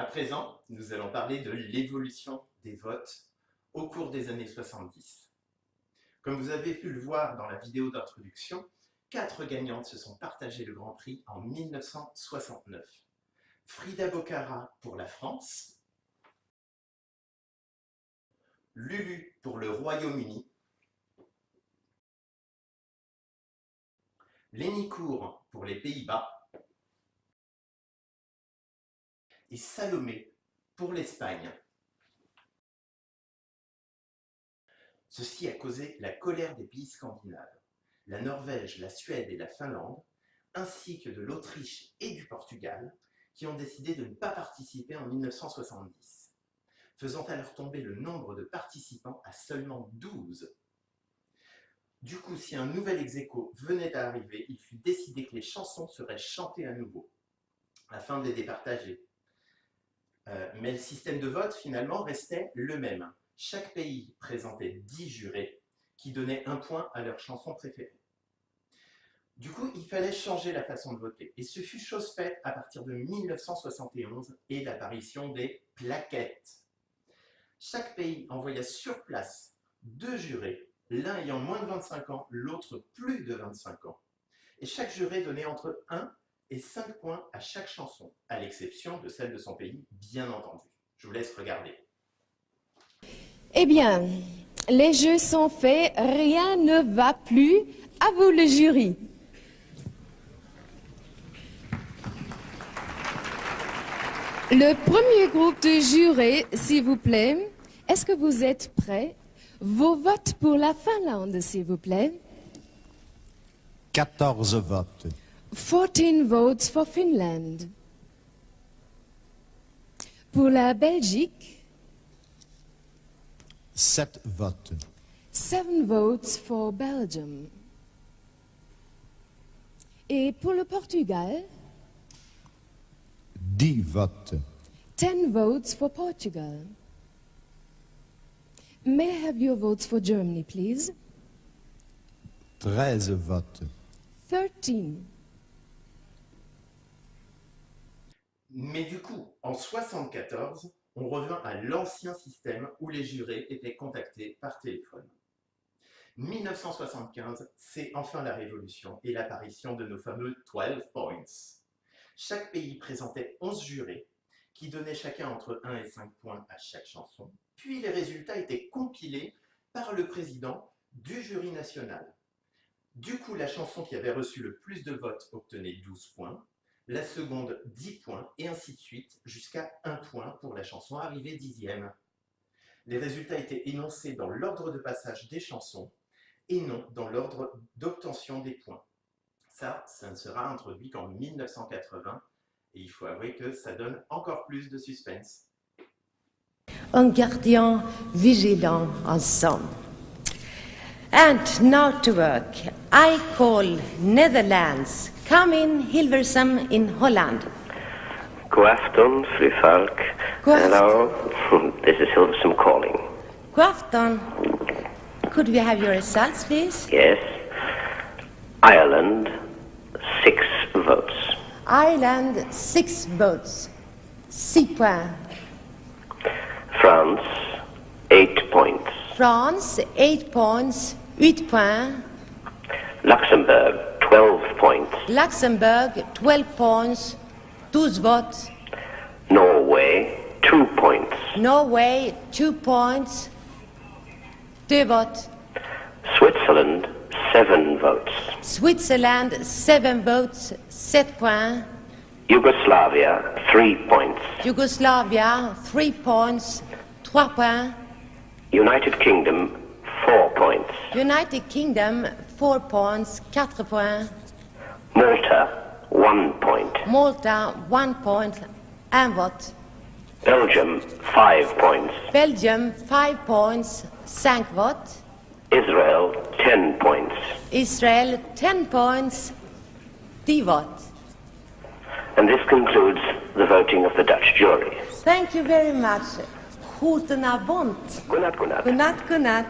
À présent, nous allons parler de l'évolution des votes au cours des années 70. Comme vous avez pu le voir dans la vidéo d'introduction, 4 gagnantes se sont partagées le Grand Prix en 1969. Frida Bocara pour la France, Lulu pour le Royaume-Uni, Lenny Kour pour les Pays-Bas et Salomé pour l'Espagne. Ceci a causé la colère des pays scandinaves, la Norvège, la Suède et la Finlande, ainsi que de l'Autriche et du Portugal, qui ont décidé de ne pas participer en 1970, faisant alors tomber le nombre de participants à seulement 12. Du coup, si un nouvel ex-aequo venait à arriver, il fut décidé que les chansons seraient chantées à nouveau, afin de les départager. Mais le système de vote, finalement, restait le même. Chaque pays présentait 10 jurés qui donnaient un point à leur chanson préférée. Du coup, il fallait changer la façon de voter. Et ce fut chose faite à partir de 1971 et l'apparition des plaquettes. Chaque pays envoya sur place 2 jurés, l'un ayant moins de 25 ans, l'autre plus de 25 ans. Et chaque juré donnait entre 1 et 5 points à chaque chanson, à l'exception de celle de son pays, bien entendu. Je vous laisse regarder. Eh bien, les jeux sont faits, rien ne va plus. À vous le jury. Le premier groupe de jurés, s'il vous plaît. Est-ce que vous êtes prêts? Vos votes pour la Finlande, s'il vous plaît. 14 votes. 14 votes for Finland. Pour la Belgique, 7 votes. 7 votes for Belgium. Et pour le Portugal, 10 votes. 10 votes for Portugal. May I have your votes for Germany, please? 13 votes. 13. Mais du coup, en 1974, on revint à l'ancien système où les jurés étaient contactés par téléphone. 1975, c'est enfin la révolution et l'apparition de nos fameux 12 points. Chaque pays présentait 11 jurés qui donnaient chacun entre 1 et 5 points à chaque chanson. Puis les résultats étaient compilés par le président du jury national. Du coup, la chanson qui avait reçu le plus de votes obtenait 12 points, la seconde 10 points, et ainsi de suite, jusqu'à 1 point pour la chanson arrivée 10e. Les résultats étaient énoncés dans l'ordre de passage des chansons et non dans l'ordre d'obtention des points. Ça ne sera introduit qu'en 1980, et il faut avouer que ça donne encore plus de suspense. Un gardien vigilant ensemble. And now to work. I call Netherlands. Come in Hilversum in Holland. God afton, fru Falk. Hello, this is Hilversum calling. Good afternoon. Could we have your results, please? Yes. Ireland, 6 votes. Ireland, 6 votes. 6 points. France, 8 points. France, 8 points. 8 points. Luxembourg, 12 points. Luxembourg, 12 points. 12 votes. Norway, 2 points. Norway, 2 points. 2 votes. Switzerland, 7 votes. Switzerland, 7 votes. 7 points. Yugoslavia, 3 points. Yugoslavia, 3 points. 3 points. United Kingdom, 4 points. United Kingdom, 4 points. 4 points. Malta, 1 point. Malta, 1 point. 1 vote. Belgium, 5 points. Belgium, 5 points. 5 votes. Israel, 10 points. Israel, 10 points. 10 votes. And this concludes the voting of the Dutch jury. Thank you very much. Goedenavond. Good night, good night. Good night, good night.